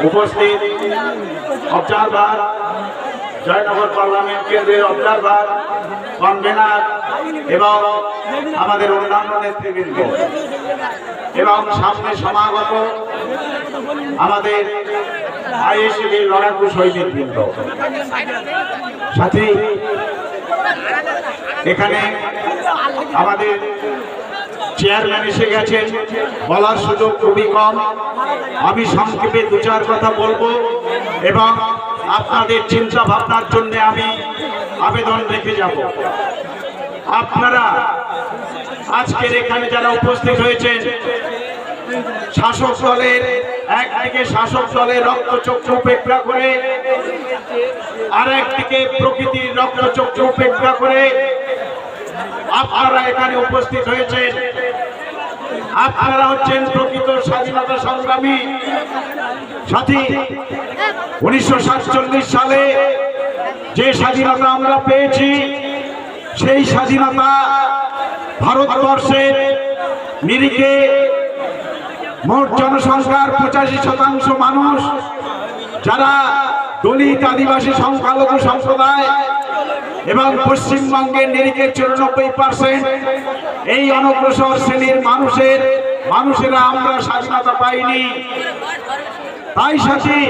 উপস্থিত observer, Joynagar parliament কেন্দ্রের observer, convener এবং আমাদের অন্যান্য নেতৃবৃন্দ এবং সামনে সমাগত আমাদের আইএসএফের লড়াকু সৈনিকবৃন্দ, সাথী এখানে আমাদের চেয়ারম্যান এসে গেছেন, বলার সুযোগ খুবই কম। আমি সংক্ষেপে দু চার কথা বলবো এবং আপনাদের চিন্তা ভাবনার জন্য আমি আবেদন রেখে যাব। আপনারা আজকের এখানে যারা উপস্থিত হয়েছেন, শাসক দলের একদিকে শাসক দলের রক্তচক্ষু উপেক্ষা করে, আর একদিকে প্রকৃতির রক্তচক্ষু উপেক্ষা করে আপনারা এখানে উপস্থিত হয়েছেন। আপনারা হচ্ছেন প্রকৃত স্বাধীনতা সংগ্রামী। সাথী, 1947 সালে যে স্বাধীনতা আমরা পেয়েছি, সেই স্বাধীনতা ভারতবর্ষের নিরিখে মোট জনসংখ্যার 85% মানুষ, যারা দলিত, আদিবাসী, সংখ্যালঘু সম্প্রদায় এবং পশ্চিমবঙ্গের নিরিখে 94% এই অনগ্রসর শ্রেণীর মানুষেরা আমরা স্বাধীনতা পাইনি। তাই সাথী,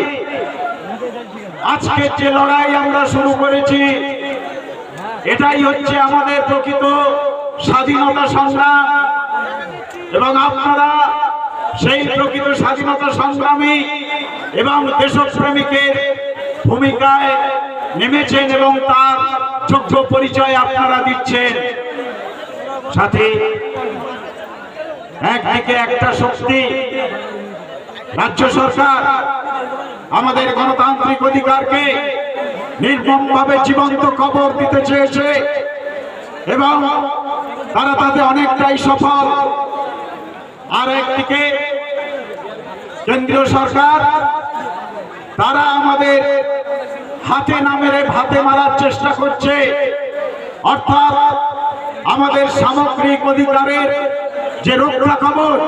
আজকের যে লড়াই আমরা শুরু করেছি, এটাই হচ্ছে আমাদের প্রকৃত স্বাধীনতা সংগ্রাম এবং আপনারা সেই প্রকৃত স্বাধীনতা সংগ্রামী এবং দেশপ্রেমিকের ভূমিকায় নেমেছেন এবং তার যোগ্য পরিচয় আপনারা দিচ্ছেন। সাথে একদিকে একটা শক্তি রাজ্য সরকার আমাদের গণতান্ত্রিক অধিকারকে নির্মমভাবে জীবন্ত কবর দিতে চেয়েছে এবং তারা তাতে অনেকটাই সফল। আর একদিকে কেন্দ্রীয় সরকার, তারা আমাদের হাতে না মেরে ভাতে মারার চেষ্টা করছে, অর্থাৎ আমাদের সামগ্রিক অধিকারের যে রক্ষা কবচ,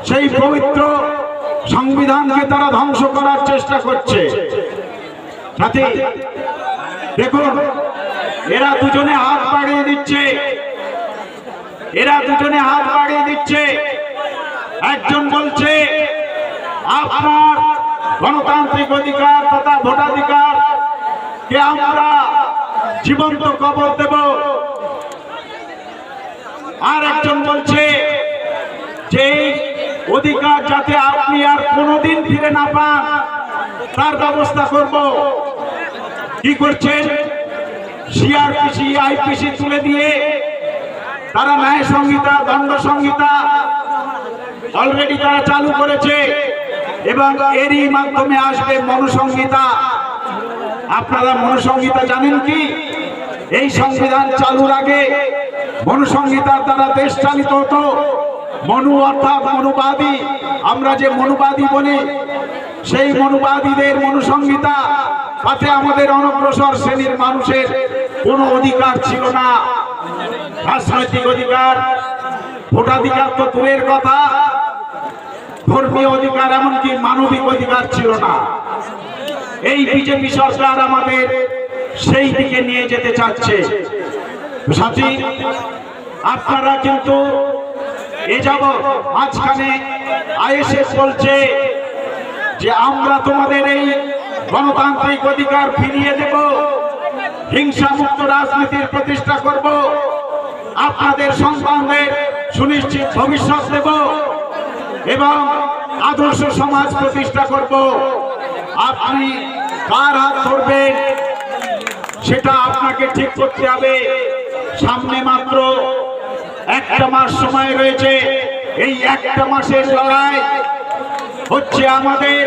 সেই পবিত্র সংবিধানকে তারা ধ্বংস করার চেষ্টা করছে। সাথী, দেখুন, এরা দুজনে হাত বাড়িয়ে দিচ্ছে। একজন বলছে আপনার গণতান্ত্রিক অধিকার তথা ভোটাধিকার কে আমরা জীবন্ত কবর দেব, আর একজন বলছে যে অধিকার যাতে আপনি আর কোনোদিন ফিরে না পান তার ব্যবস্থা করব। কি করছেন? সিআরপিসি, আইপিসি তুলে দিয়ে তারা ন্যায় সংহিতা, দণ্ড সংহিতা অলরেডি তারা চালু করেছে এবং এরই মাধ্যমে আসবে মনুসংহিতা। আপনারা মনুসংহিতা জানেন কি? এই সংবিধান চালুর আগে মনুসংহিতার দ্বারা দেশ চালিত হতো। মনু অর্থাৎ মনুবাদী, আমরা যে মনুবাদী বলি, সেই মনুবাদীদের মনুসংহিতা, তাতে আমাদের অনগ্রসর শ্রেণীর মানুষের কোনো অধিকার ছিল না। রাজনৈতিক অধিকার, ভোটাধিকার তো দূরের কথা, ধর্মীয় অধিকার, এমনকি মানবিক অধিকার ছিল না। এই বিজেপি সরকার আমাদের সেই দিকে নিয়ে যেতে চাচ্ছে। সাথী, আপনারা কিন্তু এ যাবৎ মাঝখানে আইএসএফ বলছে যে আমরা তোমাদের এই গণতান্ত্রিক অধিকার ফিরিয়ে দেব, হিংসা মুক্ত রাজনীতির প্রতিষ্ঠা করব, আপনাদের সন্তানদের সুনিশ্চিত ভবিষ্যৎ দেব এবং আদর্শ সমাজ প্রতিষ্ঠা করব। আপনি কার হাত ধরবেন সেটা আপনাকে ঠিক করতে হবে। সামনে মাত্র একটা মাস সময় রয়েছে। এই একটা মাসের লড়াই হচ্ছে আমাদের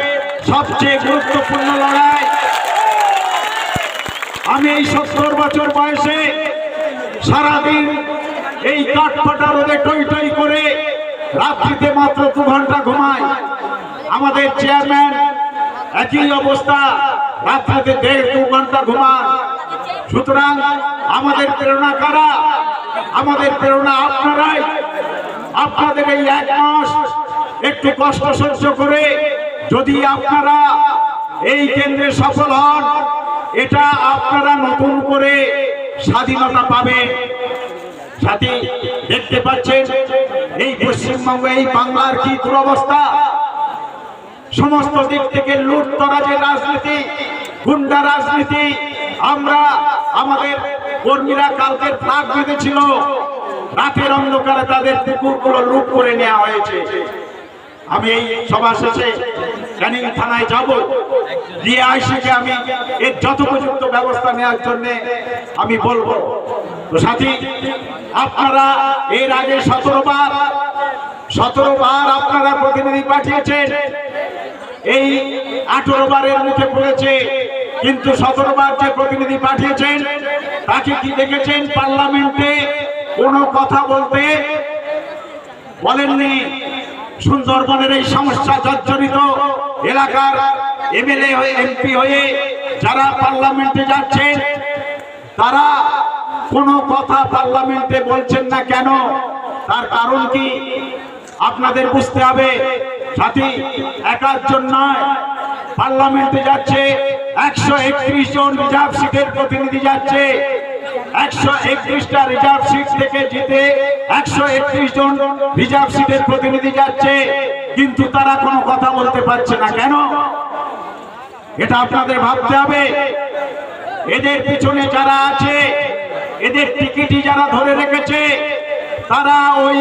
সবচেয়ে গুরুত্বপূর্ণ লড়াই। আমি এই 70 বছর বয়সে সারাদিন এই কাঠফাটা রোদে টই টই করে রাত্রিতে মাত্র 2 ঘন্টা ঘুমাই। আমাদের চেয়ারম্যান একই অবস্থা, রাত্রিতে 1.5-2 ঘন্টা ঘুমান। সুতরাং আমাদের প্রেরণা কারা? আমাদের প্রেরণা আপনারাই। আপনাদের এই 1 মাস একটু কষ্ট সহ্য করে যদি আপনারা এই কেন্দ্রে সফল হন, এটা আপনারা নতুন করে স্বাধীনতা পাবেন। সাথী, দেখতে পাচ্ছেন এই পশ্চিমবঙ্গে, এই বাংলার কি দুরবস্থা। সমস্ত দিক থেকে লুটতরাজের রাজনীতি, গুন্ডা রাজনীতি। আমরা আমাদের কর্মীরা কালকে ফ্ল্যাগ বেঁধেছিল, রাতের অন্ধকারে তাদের পুকুরগুলো লুট করে নেওয়া হয়েছে। আমি এই সভা শেষে ক্যানিং থানায় যাব, গিয়ে আইসিকে আমি এর যথোপযুক্ত ব্যবস্থা নেওয়ার জন্য আমি বলবো। তো সাথী, আপনারা এর আগে 17 বার আপনারা প্রতিনিধি পাঠিয়েছেন, এই 18 বারের মুখে পড়েছে। কিন্তু 17 বার যে প্রতিনিধি পাঠিয়েছেন তাকে কি দেখেছেন পার্লামেন্টে কোনো কথা বলতে? বলেননি। সুন্দরবনের এই সমস্যা জর্জরিত এলাকার এমএলএ হয়ে, এমপি হয়ে যারা পার্লামেন্টে যাচ্ছেন, তারা কোনো কথা পার্লামেন্টে বলছেন না কেন? তার কারণ কি আপনাদের বুঝতে হবে। সাথী, একার নয়, পার্লামেন্টে যাচ্ছে 131 জন রিজার্ভ সিটের প্রতিনিধি যাচ্ছে। 131টা রিজার্ভ সিট থেকে জিতে 131 জন রিজার্ভ সিটের প্রতিনিধি যাচ্ছে, কিন্তু তারা কোনো কথা বলতে পারছে না কেন? এটা আপনাদের ভাবতে হবে। এদের পিছনে যারা আছে, এদের টিকিটই যারা ধরে রেখেছে, তারা ওই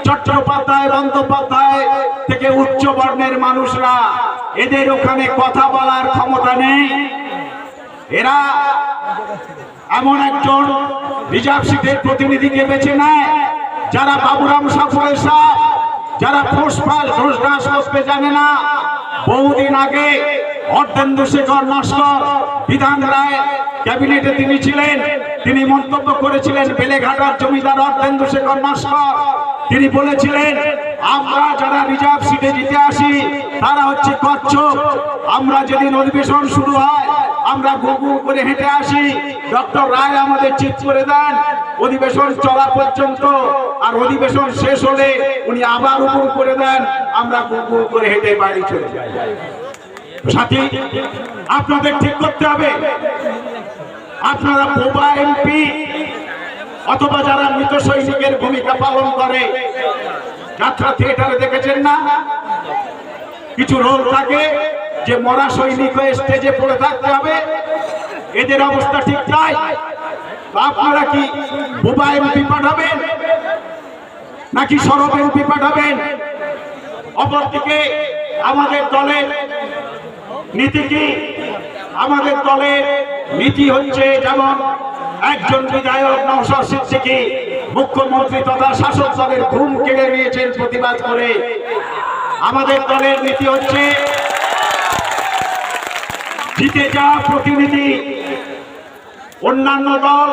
চট্টোপাধ্যায়, বন্দ্যোপাধ্যায় থেকে উচ্চ বর্ণের মানুষরা। এদের ওখানে কথা বলার ক্ষমতা নেই। এরা এমন একজন রিজার্ভ সিটের প্রতিনিধিকে বেছে নেয় যারা বাবুরাম সাফরের সাপ, যারা ফোসফাস ঘোষ ঘাস করতে জানে না। বহুদিন আগে অর্ধেন্দুশেখর নস্কর বিধান রায় ক্যাবিনেটে তিনি ছিলেন, তিনি মন্তব্য করেছিলেন, বেলেঘাটার জমিদার অর্ধেন্দুশেখর নস্কর। তিনি বলেছিলেন, আমরা যারা রিজার্ভ সিটে জিতে আসি তারা হচ্ছে কচ্ছপ। আমরা যেদিন অধিবেশন শুরু হয় আমরা গুগু করে হেঁটে আসি, ডক্টর রায় আমাদের চিৎ করে দেন অধিবেশন চলা পর্যন্ত, আর অধিবেশন শেষ হলে উনি আবার উপর করে দেন, আমরা গুগু করে হেঁটে বাড়ি চলে যাই। সাথী, আপনাদের ঠিক করতে হবে, আপনারা বোবা এমপি অথবা যারা মৃত সৈনিকের ভূমিকা পালন করে, যাত্রা থিয়েটারে দেখেছেন না, কিছু রোল থাকে যে মরা সৈনিক হয়ে স্টেজে পড়ে থাকতে হবে। এদের অবস্থা ঠিক নাই। আপনারা কি বোবা এমপি পাঠাবেন নাকি সরব এমপি পাঠাবেন? অপরদিকে আমাদের দলের নীতি কি? আমাদের দলের নীতি হচ্ছে, যেমন একজন বিধায়ক নওশাদ সিদ্দিকী মুখ্যমন্ত্রী তথা শাসক দলের ঘুম কেড়ে নিয়েছেন প্রতিবাদ করে। আমাদের দলের নীতি হচ্ছে, জিতে যাওয়া প্রতিনিধি অন্যান্য দল,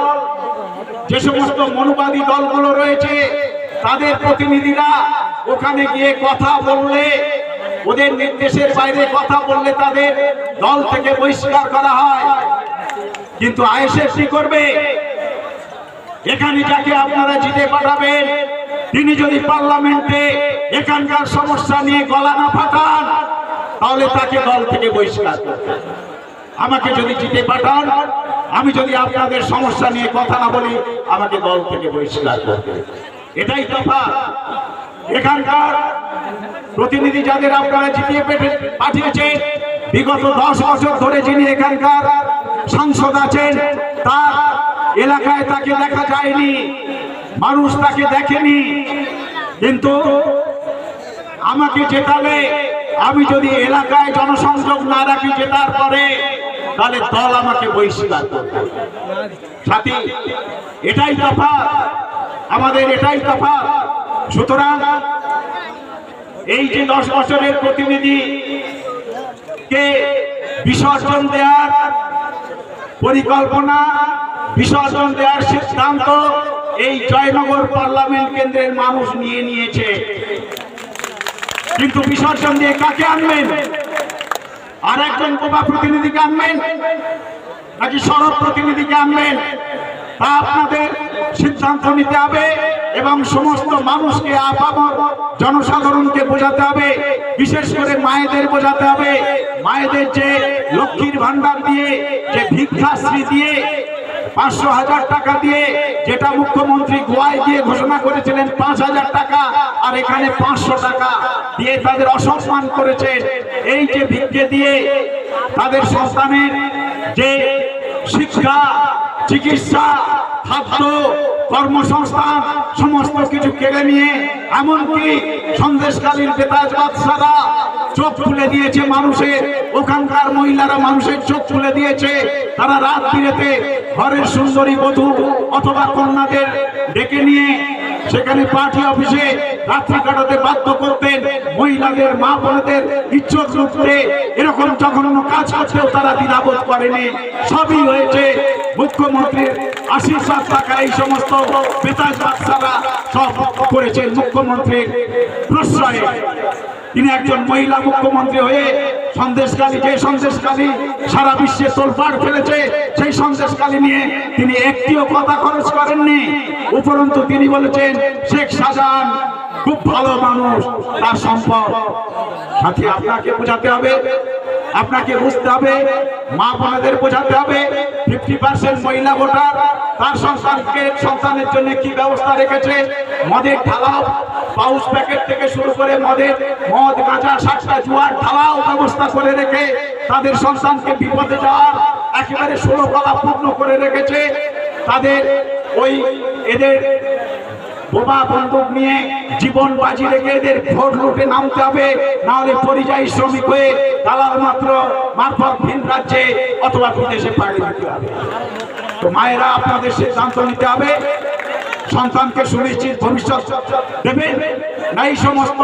যে সমস্ত মনুবাদী দলগুলো রয়েছে তাদের প্রতিনিধিরা ওখানে গিয়ে কথা বললে, ওদের নির্দেশের বাইরে কথা বললে তাদের দল থেকে বহিষ্কার করা হয়। কিন্তু আইএসএফ কি করবে? এখানে যাকে আপনারা জিতে পাঠাবেন তিনি যদি পার্লামেন্টে এখানকার সমস্যা নিয়ে গলা না ফাটান তাহলে তাকে দল থেকে বহিষ্কার করবে। আমাকে যদি জিতে পাঠান, আমি যদি আপনাদের সমস্যা নিয়ে কথা না বলি, আমাকে দল থেকে বহিষ্কার করবে। এটাই তফাৎ। এখানকার প্রতিনিধি যাদের আপনারা জিতিয়ে পাঠিয়েছেন, বিগত 10 বছর ধরে যিনি এখানকার সাংসদ আছেন, তার এলাকায় তাকে দেখা যায়নি, মানুষ তাকে দেখেনি। কিন্তু আমাকে জেতালে, আমি যদি এলাকায় জনসংযোগ না রাখি জেতার পরে, তাহলে দল আমাকে বহিষ্কার করবে। সাথী, এটাই তফাৎ, আমাদের এটাই তফাৎ। সুতরাং এই যে 10 বছরের প্রতিনিধিকে বিসর্জন দেওয়ার পরিকল্পনা, বিসর্জন দেওয়ার সিদ্ধান্ত এই জয়নগর পার্লামেন্ট কেন্দ্রের মানুষ নিয়ে নিয়েছে। কিন্তু বিসর্জন দিয়ে কাকে আনবেন? আর একজন বোবা প্রতিনিধিকে আনবেন নাকি সরব প্রতিনিধিকে আনবেন? তা আপনাদের সিদ্ধান্ত নিতে হবে এবং সমস্ত মানুষকে আপামর জনসাধারণকে বোঝাতে হবে, বিশেষ করে মায়েদের বোঝাতে হবে। মায়েদের যে লক্ষ্মীর ভান্ডার দিয়ে, যে ভিক্ষাশ্রী দিয়ে, 500,000 টাকা দিয়ে, যেটা মুখ্যমন্ত্রী গোয়ায় দিয়ে ঘোষণা করেছিলেন 5,000 টাকা, আর এখানে 500 টাকা দিয়ে তাদের অসম্মান করেছেন। এই যে ভিক্ষে দিয়ে তাদের সন্তানের যে শিক্ষা, চিকিৎসা, খাদ্য, কর্মসংস্থান সমস্ত কিছু কেড়ে নিয়ে এমনকি সন্দেশকালীর বেতাজ বাদশারা চোখ খুলে দিয়েছে মানুষের, ওখানকার মহিলারা মানুষের চোখ খুলে দিয়েছে। তারা রাত বিরেতে ঘরের সুন্দরী বধূ অথবা কন্যাদের ডেকে নিয়ে সেখানে পার্টি অফিসে রাত্রি কাটাতে বাধ্য করতেন, মহিলাদের মা বোনদের ইজ্জত লুটতে এরকম জঘন্য কাজ করতেও তারা দ্বিধাবোধ করেনি। সবই হয়েছে মুখ্যমন্ত্রীর আশীর্বাদ থাকা। এই সমস্ত বেতাজ বাদশারা সব করেছেন মুখ্যমন্ত্রীর প্রশ্রয়ে। তিনি একজন মহিলা মুখ্যমন্ত্রী হয়ে সন্দেশখালী, যে সন্দেশখালী সারা বিশ্বে তোলপাড় ফেলেছে, সেই সন্দেশখালী নিয়ে তিনি একটিও কথা খরচ করেননি। উপরন্তু তিনি বলেছেন শেখ শাহজাহান খুব ভালো মানুষ, তার সম্পদ। সাথী, আপনাকে বোঝাতে হবে, আপনাকে বুঝতে হবে, মা বোনেদের বোঝাতে হবে 50% মহিলা ভোটার, তার সন্তানের জন্য কি ব্যবস্থা রেখেছে। মদের ঢালাও, পাউচ প্যাকেট থেকে শুরু করে মদ গাঁজা সাতটা জুয়ার ঢালাও ব্যবস্থা করে রেখে তাদের সন্তানকে বিপদে যাওয়ার একেবারে 16 কলা পূর্ণ করে রেখেছে। তাদের এদের বোমা বন্দুক নিয়ে জীবন বাজি রেখে এদের ভোট লুটে নামতে হবে, নাহলে পরিযায়ী শ্রমিক হয়ে দালাল মারফত ভিন রাজ্যে অথবা বিদেশে পাড়ি দিতে হবে। তো মায়েরা, আপনাদের সিদ্ধান্ত নিতে হবে, সন্তানকে সুনিশ্চিত ভবিষ্যৎ দেবেন না এই সমস্ত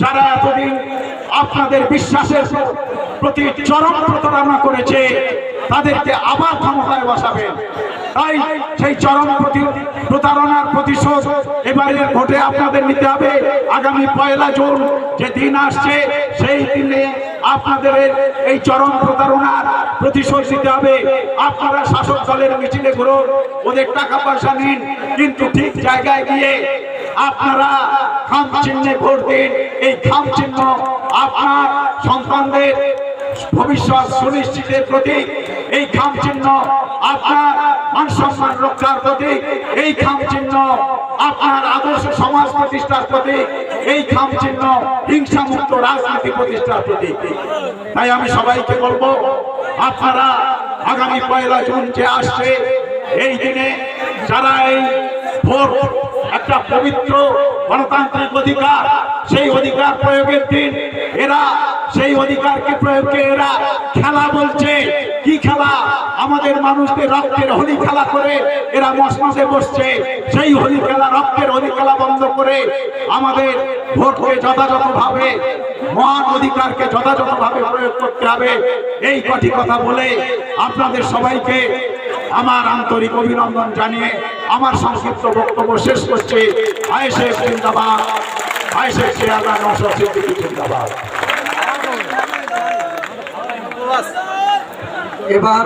যারা এতদিন আপনাদের বিশ্বাসের প্রতি চরম প্রতারণা করেছে, তাদেরকে আবার ক্ষমতায় বসাবেন। তাই সেই চরম প্রতারণার প্রতিশোধ এবারের ভোটে আপনাদের নিতে হবে। আগামী 1 জুন যে দিন আসছে, সেই দিনে আপনাদের এই চরম প্রতারণার প্রতিশোধ নিতে হবে। আপনারা শাসক দলের মিছিলে ঘুরুন, ওদের টাকা পয়সা নিন, কিন্তু ঠিক জায়গায় গিয়ে আপনারা খাম চিহ্নে ভোট দিন। এই খাম চিহ্ন আপনার সন্তানদের ভবিষ্যৎ সুনিশ্চিতের প্রতীক। এই খাম চিহ্ন আপনার মান সম্মান রক্ষার প্রতীক। এই খাম চিহ্ন আপনার আদর্শ সমাজ প্রতিষ্ঠার প্রতীক। এই খাম চিহ্ন হিংসা মুক্ত রাজনীতি প্রতিষ্ঠার প্রতীক। তাই আমি সবাইকে বলবো, আপনারা আগামী 1 জুন যে আসছে, এই দিনে যারা এই ভোট একটা পবিত্র গণতান্ত্রিক অধিকার, সেই অধিকার প্রয়োগের দিন এরা সেই অধিকারকে প্রয়োগকে এরা খেলা বলছে। কি খেলা? আমাদের মানুষদের রক্তের হোলি খেলা করে এরা মসনদে বসছে। সেই হোলি খেলা, রক্তের হোলি খেলা বন্ধ করে আমাদের ভোটকে যথাযথভাবে, মহান অধিকারকে যথাযথভাবে প্রয়োগ করতে হবে। এই কটি কথা বলে আপনাদের সবাইকে আমার আন্তরিক অভিনন্দন জানিয়ে আমার সংক্ষিপ্ত বক্তব্য শেষ করছি। আইএসএফ জিন্দাবাদ, আইএসএফ চেয়ারম্যান নওশাদ সিদ্দিকী জিন্দাবাদ। এবার